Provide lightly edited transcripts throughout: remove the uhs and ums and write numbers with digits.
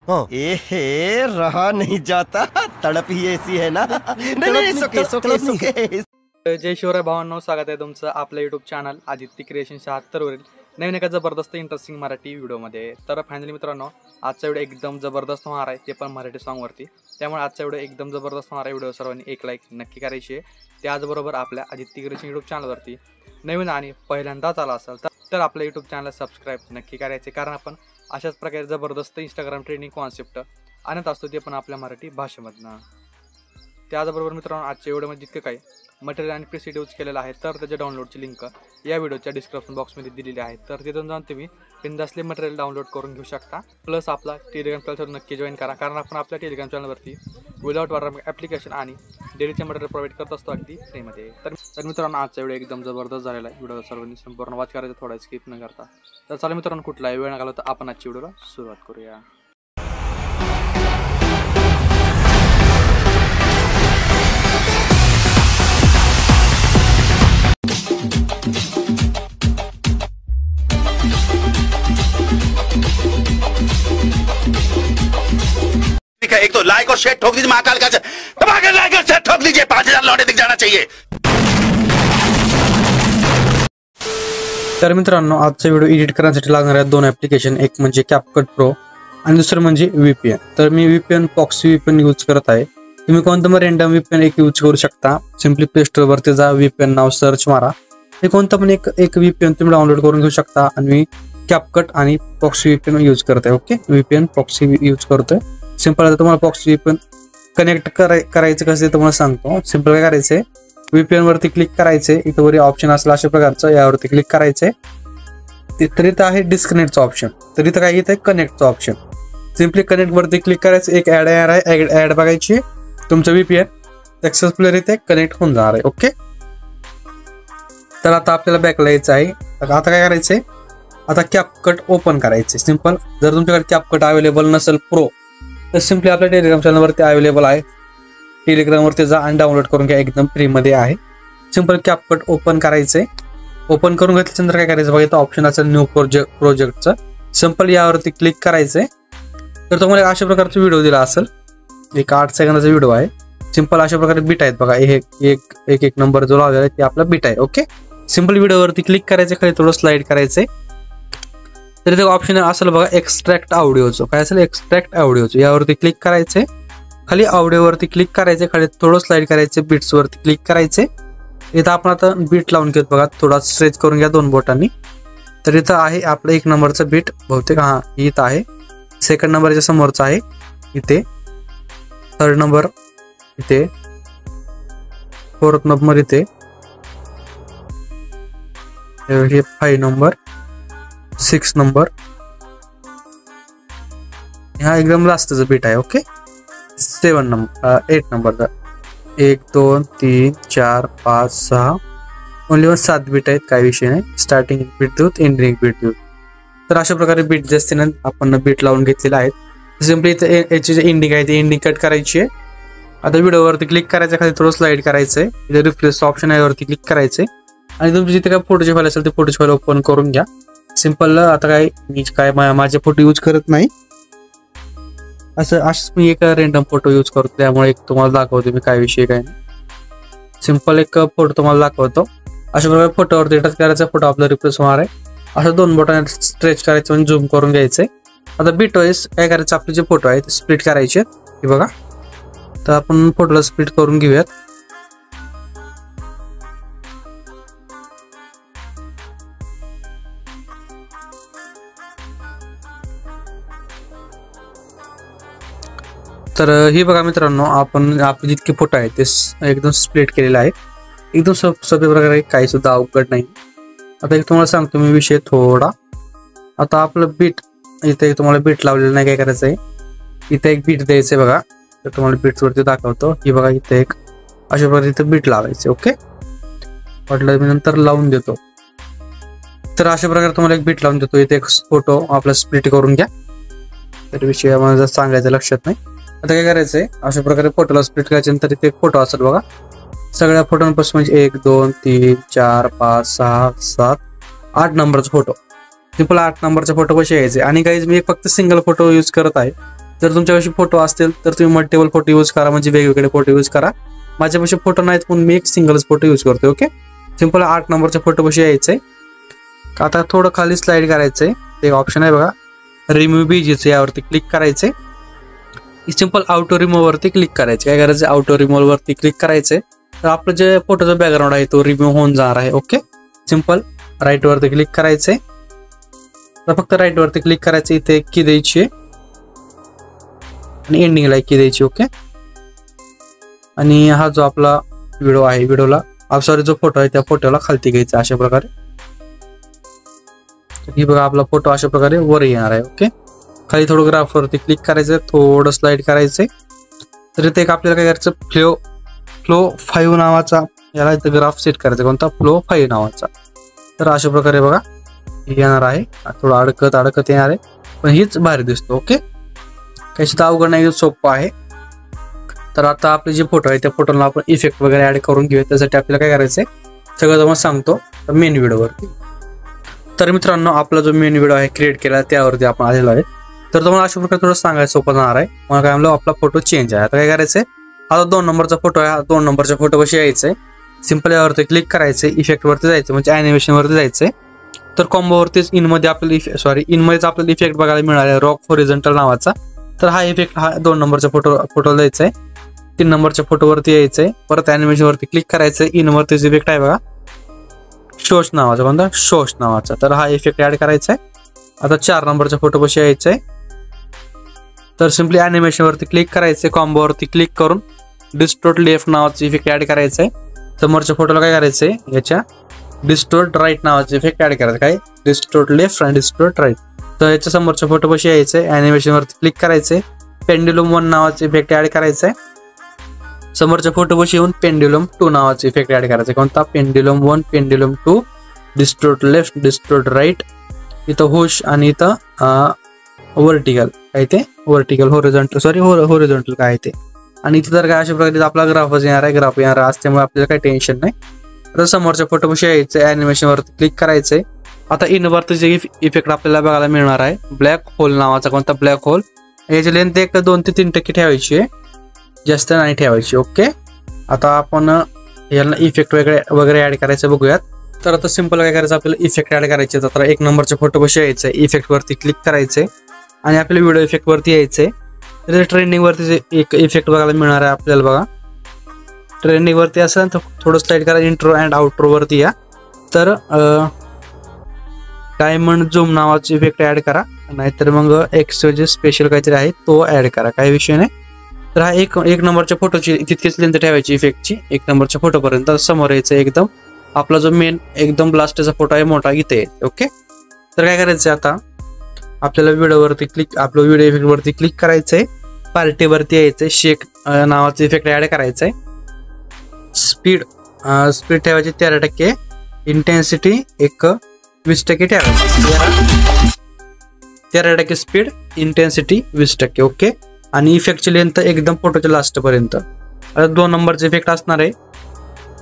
हाँ। ए रहा नहीं जाता, तड़प ही ऐसी है ना। नहीं सुके जय शिवराय भावांनो, स्वागत आहे तुमचं आपल्या यूट्यूब चॅनल आदित्य क्रिएशन 76 वरील नवीन एका जबरदस्त इंटरेस्टिंग मराठी व्हिडिओमध्ये. तर फायनली मित्रांनो, आजचा व्हिडिओ एकदम जबरदस्त होणार आहे, ते पण मराठी सॉन्गवरती. त्यामुळे आजचा व्हिडिओ एकदम जबरदस्त होणार आहे. व्हिडिओ सर्वांनी एक लाईक नक्की करायची आहे. त्याचबरोबर आपल्या आदित्य क्रिएशन यूट्यूब चॅनलवरती नवीन आणि पहिल्यांदाच आला असेल तर आपल्या यूट्यूब चॅनलला सबस्क्राईब नक्की करायचे, कारण आपण अशाच प्रकारे जबरदस्त इंस्टाग्राम ट्रेनिंग कॉन्सेप्ट आणत असतो, ते पण आपल्या मराठी भाषेमधनं. त्याचबरोबर मित्रांनो, आजच्या व्हिडिओमध्ये जितकं काही मटेरियल आणि प्रीसेट यूज केलेलं आहे, तर त्याच्या डाउनलोडची लिंक या व्हिडिओच्या डिस्क्रिप्शन बॉक्समध्ये दिलेली आहे. तर तिथून जाऊन तुम्ही बिनधास्त मटेरियल डाउनलोड करून घेऊ शकता. प्लस आपला टेलिग्राम चॅनल नक्की जॉईन करा, कारण आपण आपल्या टेलिग्राम चॅनलवरती विदाउट वॉटरमार्क ॲप्लिकेशन आणि डेलीचे मटेरियल प्रोव्हाइड करत असतो अगदी फ्रीमध्ये. तर मित्रांनो, आजचा व्हिडिओ एकदम जबरदस्त झालेला आहे. व्हिडिओ सर्वांनी संपूर्ण वाच करायचा, थोडा स्किप न करता. तर चला मित्रांनो, कुठलाही वेळ न घालवता आपण आजच्या व्हिडिओला सुरुवात करूया. एक तो लाइक और शेयर ठोक दीजिए, महाकाल का दबाकर लाइक और शेयर ठोक दीजिए, 5000 लौटे दिख जाना चाहिए. तर मित्रांनो, आजचा व्हिडिओ एडिट करण्यासाठी लागणाऱ्या दोन ॲप्लिकेशन, एक म्हणजे कॅपकट प्रो आणि दुसरं म्हणजे VPN. तर मी VPN प्रॉक्सी VPN यूज करत आहे. तुम्ही कोणतं मग रँडम VPN एक यूज करू शकता. सिम्पली प्ले स्टोअरवरती जा, VPN नाव सर्च मारा, हे कोणतं पण एक VPN तुम्ही डाउनलोड करून घेऊ शकता. आणि मी कॅपकट आणि प्रॉक्सी VPN यूज करत आहे. ओके, VPN प्रॉक्सी यूज करतोय. सिंपल आता तुम्हाला प्रॉक्सी VPN कनेक्ट करायचं कसं ते तुम्हाला सांगतो. सिंपल काय करायचंय, VPN वरती क्लिक करायचंय. इथं वरी ऑप्शन असलं अशा प्रकारचं, यावरती क्लिक करायचंय. तर इथं आहे डिस्कनेक्टचं ऑप्शन, तर इथं काय इथं कनेक्टचं ऑप्शन. सिम्पली कनेक्ट वरती क्लिक करायचं. एक ऍड आहे, ऍड बघायची. तुमचं VPN सक्सेसफुली इथे कनेक्ट होऊन जाणार आहे. ओके, तर आता आपल्याला बॅकला यायचं आहे. आता काय करायचंय, आता कॅपकट ओपन करायचे. सिंपल, जर तुमच्याकडे कॅपकट अवेलेबल नसेल प्रो, तर सिम्पली आपल्या टेलिग्राम चॅनलवरती अवेलेबल आहे. टेलिग्रामवरती जा आणि डाउनलोड करून घ्या, एकदम फ्रीमध्ये आहे. सिंपल कॅपकट ओपन करायचंय. ओपन करून घेतल्यानंतर काय करायचं बघा, इथं ऑप्शन असेल न्यू प्रोजेक्टचं. सिंपल यावरती क्लिक करायचंय. तर तुम्हाला अशा प्रकारचा व्हिडिओ दिला असेल, एक 8 सेकंदाचा व्हिडिओ आहे. सिंपल अशा प्रकारे बीट आहेत बघा, एक नंबर जो लावलेला आहे ते आपला बीट आहे. ओके, सिंपल व्हिडिओवरती क्लिक करायचं, खाली थोडं स्लाइड करायचंय. तर इथे ऑप्शन असेल बघा एक्स्ट्रॅक्ट ऑडिओचं, काय असेल एक्स्ट्रॅक्ट ऑडिओचं, यावरती क्लिक करायचंय. खाली ऑडिओवरती क्लिक करायचंय, खाली थोडं स्लाइड करायचं, बीट्स वरती क्लिक करायचंय. इथं आपण आता बीट लावून घेतो बघा, थोडा स्ट्रेच करून घ्या 2 बोटांनी. तर इथं आहे आपलं 1 नंबरचं बीट, बहुतेक हा इथं आहे. 2nd नंबरच्या समोरचा आहे इथे, 3rd नंबर इथे, 4th नंबर इथे, हे 5 नंबर, 6 नंबर, हा एकदम लास्टचं बीट आहे. ओके, 7 नंबर, 8 नंबरचा, 1 2 3 4 5 6 ओनली 7 बीट आहेत, काही विषय नाही. स्टार्टिंग बीट देऊत, एंडिंग बीट देऊत. तर अशा प्रकारे बीट जास्त आपण बीट लावून घेतलेला आहे. सिम्पली इथे याची जे एंडिंग आहे ती एंडिंग कट करायची आहे. आता व्हिडिओवरती क्लिक करायचं, खाली थोडं स्लाइड करायचंय. इथे रिफ्रेश ऑप्शन आहे, वरती क्लिक करायचंय. आणि तुमची जिथे काय फोटोची फाईल असेल ते फोटोची फाईल ओपन करून घ्या. सिंपल, आता मी माझे फोटो यूज करत नाही, असंच मी एक रँडम फोटो यूज करतो, त्यामुळे एक तुम्हाला दाखवतो मी काय विषय काय नाही. सिंपल एक फोटो तुम्हाला दाखवतो. अशा प्रकारे फोटोवरती टच करायचा, फोटो आपला रिप्लेस होणार आहे. असं 2 बोटाने स्ट्रेच करायचं म्हणजे झूम करून घ्यायचंय. आता बीट वाईज काय करायचं, आपले जे फोटो आहेत ते स्प्लिट करायचे, हे बघा. तर आपण फोटोला स्प्लिट करून घेऊयात. तर ही बघा मित्रांनो, आपण आपले जितके फोटो आहेत ते एकदम स्प्लिट केलेले आहे, एकदम सोप्या प्रकारे, काही सुद्धा अवघड नाही. आता एक तुम्हाला सांगतो मी विषय थोडा. आता आपलं बीट इथे तुम्हाला बीट लावलेलं नाही, काय करायचं आहे, इथे एक बीट द्यायचं आहे बघा. तर तुम्हाला बीट्स वरती दाखवतो, ही बघा इथे एक अशा प्रकारे इथे बीट लावायचे. ओके, वाटलं मी नंतर लावून देतो. तर अशा प्रकारे तुम्हाला एक बीट लावून देतो. इथे एक फोटो आपला स्प्लिट करून घ्या. तर विषय मला सांगायचं लक्षात नाही. आता काय करायचंय, अशा प्रकारे फोटोला स्प्लिट करायचे. नंतर इथे एक फोटो असेल बघा, सगळ्या फोटोंपासून म्हणजे 1 2 3 4 5 6 7 8 नंबरचा फोटो. सिंपल 8 नंबरचा फोटो कसे यायचे. आणि गाईज मी फक्त सिंगल फोटो यूज करत आहे, जर तुमच्यापाशी फोटो असतील तर तुम्ही मल्टिपल फोटो यूज करा, म्हणजे वेगवेगळे फोटो यूज करा. माझ्यापाशी फोटो नाहीत म्हणून मी एक सिंगलच फोटो यूज करतो. ओके, सिंपल 8 नंबरच्या फोटोपाशी यायचंय. आता थोडं खाली स्लाइड करायचंय, ते ऑप्शन आहे बघा रिमूव्ह बीजीचं, यावरती क्लिक करायचंय. सिंपल ऑटो रिमूव्ह वरती क्लिक करायचे. काय करायचं, ऑटो रिमूव्ह वरती क्लिक करायचंय. तर आपलं जे फोटोचा बॅकग्राऊंड आहे तो रिमूव्ह होऊन जाणार आहे. ओके, सिंपल राईट वरती क्लिक करायचंय. तर फक्त राईट वरती क्लिक करायचं, इथे की द्यायची आणि एंडिंगला की द्यायची. ओके, आणि हा जो आपला व्हिडिओ आहे, व्हिडिओला सॉरी जो फोटो आहे त्या फोटोला खालती घ्यायचा अशा प्रकारे. ही बघा आपला फोटो अशा प्रकारे वर येणार आहे. ओके, खाली थोडं ग्राफ वरती क्लिक करायचं, थोडं स्लाइड करायचंय. तर इथे एक आपल्याला काय करायचं, फ्लो 5 नावाचा याला इथं ग्राफ सेट करायचा. कोणता, फ्लो 5 नावाचा. तर अशा प्रकारे बघा येणार आहे. थोडं अडकत येणार आहे, पण हीच भारी दिसतो. ओके, काही सुद्धा अवघड नाही, सोपं आहे. तर आता आपले जे फोटो आहे त्या फोटोला आपण इफेक्ट वगैरे ऍड करून घेऊया. त्यासाठी आपल्याला काय करायचंय सगळं तुम्हाला सांगतो मेन व्हिडिओवरती. तर मित्रांनो, आपला जो मेन व्हिडिओ आहे क्रिएट केला त्यावरती आपण आलेलो आहे. तर तुम्हाला अशा प्रकारे थोडं सांगायचं सोपं जाणार आहे. मला काय म्हणलं, आपला फोटो चेंज आहे. आता काय करायचंय, आता 2 नंबरचा फोटो आहे, 2 नंबरच्या फोटोपाशी यायचंय. सिंपल यावरती क्लिक करायचंय, इफेक्ट वरती जायचं, म्हणजे अॅनिमेशन वरती जायचंय. तर कॉम्बोवरतीच इनमध्येच आपल्याला इफेक्ट बघायला मिळणार आहे, रॉक हॉरिझॉन्टल नावाचा. तर हा इफेक्ट हा 2 नंबरच्या फोटो द्यायचा आहे. 3 नंबरच्या फोटोवरती यायचंय, परत अॅनिमेशन वरती क्लिक करायचंय. इनवरतीच इफेक्ट आहे बघा शोष नावाचा, कोणता, शोष नावाचा. तर हा इफेक्ट ऍड करायचा आहे. आता 4 नंबरच्या फोटोपाशी यायचंय. तर सिम्पली अॅनिमेशन वरती क्लिक करायचंय, कॉम्बो वरती क्लिक करून डिस्टोर्ट लेफ्ट नावाचा इफेक्ट ऍड करायचंय. समोरच्या फोटोला काय करायचंय, याच्या डिस्टोर्ट राईट नावाचा इफेक्ट ऍड करायचा. काय, डिस्टोर्ट लेफ्ट आणि डिस्टोर्ट राईट. तर याच्या समोरच्या फोटोपाशी यायचंय, अॅनिमेशन वरती क्लिक करायचंय. पेंड्युलम 1 नावाचा इफेक्ट ऍड करायचंय. समोरच्या फोटोपाशी येऊन पेंड्युलम 2 नावाचा इफेक्ट ऍड करायचा. कोणता, pendulum 1, pendulum 2, distort left, distort right. इथं हुश आणि इथं वर्टिकल, काय ते वर्टिकल, हॉरिझॉन्टल काय ते. आणि इथे तर काय अशा प्रकारे आपला ग्राफच येणार आहे, ग्राफ येणार असल्यामुळे आपल्याला काही टेन्शन नाही. आता समोरच्या फोटोपाशी यायचंय, अॅनिमेशन वरती क्लिक करायचंय. आता इनवरती जे इफेक्ट आपल्याला बघायला मिळणार आहे ब्लॅक होल नावाचा. कोणता, ब्लॅक होल. याची लेंथ 2 ते 3% ठेवायची आहे, जास्त नाही ठेवायची. ओके, आता आपण याला इफेक्ट वगैरे ऍड करायचं बघूयात. तर आता सिंपल काय करायचं, आपल्याला इफेक्ट ऍड करायचे. तर 1 नंबरच्या फोटोपाशी यायचंय, इफेक्ट वरती क्लिक करायचंय आणि आपल्या व्हिडिओ इफेक्ट वरती यायचंय. तर ट्रेंडिंग वरती एक इफेक्ट बघायला मिळणार आहे आपल्याला. बघा ट्रेंडिंग वरती असेल तर थोडं स्लाइड करा, इंट्रो अँड आउट्रो वरती या. तर डायमंड झूम नावाचा इफेक्ट ऍड करा, नाहीतर मग एक्सचे स्पेशल काहीतरी आहे तो ऍड करा, काही विषय नाही. तर हा एक नंबरच्या फोटोची तितकीच लेंथ ठेवायची इफेक्टची, 1 नंबरच्या फोटोपर्यंत. समोर यायचं एकदम आपला जो मेन एकदम लास्टचा फोटो आहे मोठा इथे आहे. ओके, तर काय करायचं, आता आपल्याला आपलं व्हिडिओ इफेक्ट वरती क्लिक करायचंय, पार्टीवरती यायचंय, शेक नावाचा इफेक्ट ऍड करायचंय. स्पीड ठेवायची 13%, इंटेन्सिटी 20% ठेवायची. 13% स्पीड, इंटेन्सिटी 20%. ओके, आणि इफेक्टची लेंथ एकदम फोटोच्या लास्ट पर्यंत. आता 2 नंबरचे इफेक्ट असणार आहे.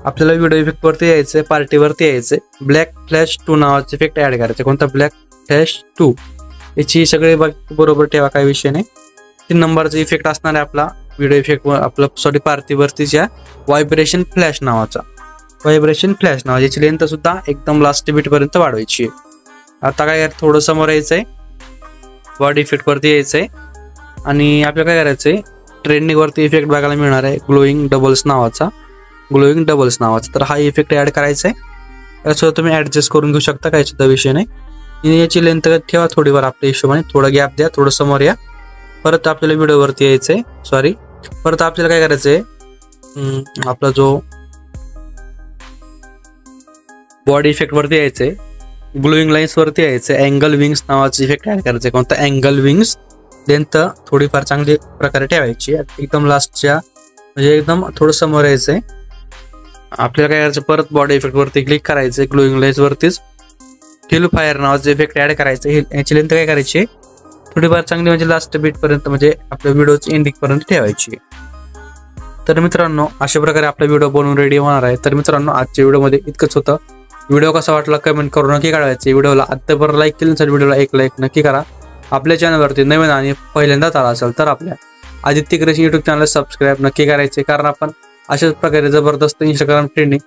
आपल्याला व्हिडिओ इफेक्ट वरती यायचंय, पार्टीवरती यायचंय, ब्लॅक फ्लॅश 2 नावाचा इफेक्ट ऍड करायचा. कोणता, ब्लॅक फ्लॅश 2. याची सगळे बरोबर ठेवा, काही विषय नाही. 3 नंबरचा इफेक्ट असणार आहे आपला व्हिडिओ इफेक्ट आपलं पार्टीवरतीच्या व्हायब्रेशन फ्लॅश नावाचा. याची लेंथ सुद्धा एकदम लास्ट बीट पर्यंत वाढवायची आहे. आता काय थोडं समोर यायचंय, बॉडी इफेक्ट वरती यायचंय आणि आपल्याला काय करायचंय, ट्रेंडिंग वरती इफेक्ट बघायला मिळणार आहे ग्लोईंग डबल्स नावाचा. तर हा इफेक्ट ऍड करायचा आहे. यासोबत तुम्ही ऍडजस्ट करून घेऊ शकता, काही सुद्धा विषय नाही. याची लेंथ ठेवा थोडीफार आपल्या हिशोबाने, थोडं गॅप द्या, थोडं समोर या. परत आपल्याला व्हिडिओ वरती यायचंय, परत आपल्याला काय करायचंय, आपला जो बॉडी इफेक्ट वरती यायचंय, ग्लोईंग लाईन्स वरती यायचंय, अँगल विंग्स नावाचा इफेक्ट ऍड करायचंय. कोणता, अँगल विंग्स. लेंथ थोडीफार चांगली प्रकारे ठेवायची, एकदम लास्टच्या म्हणजे एकदम थोडं समोर यायचंय. आपल्याला काय करायचं, परत बॉडी इफेक्ट वरती क्लिक करायचंय, ग्लोईंग लाईन्स वरतीच हिल फायर नावाचं इफेक्ट ऍड करायचं. याची लेंथ काय करायची, थोडीफार चांगली म्हणजे लास्ट बीट पर्यंत, म्हणजे आपल्या व्हिडिओची एंडिंग पर्यंत ठेवायची. तर मित्रांनो, अशा प्रकारे आपला व्हिडिओ बनवून रेडी होणार आहे. तर मित्रांनो, आजच्या व्हिडिओमध्ये इतकंच होतं. व्हिडिओ कसा वाटला कमेंट करून नक्की कळवायचे. व्हिडिओला आत्तापर्यंत लाईक केलं तर व्हिडिओला 1 लाईक नक्की करा. आपल्या चॅनलवरती नवीन आणि पहिल्यांदाच आला असेल तर आपल्या Aditya creation YouTube channel subscribe नक्की करायचे, कारण आपण अशाच प्रकारे जबरदस्त इंस्टाग्राम ट्रेंडिंग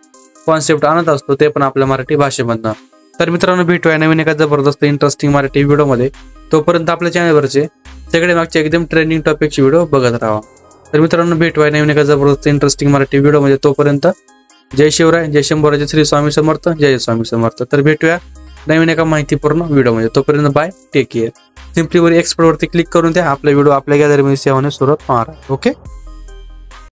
कॉन्सेप्ट आणत असतो, ते पण आपल्या मराठी भाषेमधनं. तर मित्रांनो, भेटूया नवीन एका जबरदस्त इंटरेस्टिंग मराठी व्हिडिओमध्ये. तोपर्यंत आपल्या चॅनलवरचे सगळे मागचे एकदम ट्रेंडिंग टॉपिकचे व्हिडिओ बघत राहा. तर मित्रांनो, भेटूया नवीन एका जबरदस्त इंटरेस्टिंग मराठी व्हिडिओमध्ये. तोपर्यंत जय शिवराय, जय शंभूराज, श्री स्वामी समर्थ, जय स्वामी समर्थ. तर भेटूया नवीन एका माहितीपूर्ण व्हिडिओमध्ये. तोपर्यंत बाय, टेक केअर. सिम्पली वर एक्सपर्टवरती क्लिक करून द्या. आपला व्हिडिओ आपल्या गॅलरीमध्ये सेव्ह होण्यास सुरुवात होणार आहे. ओके.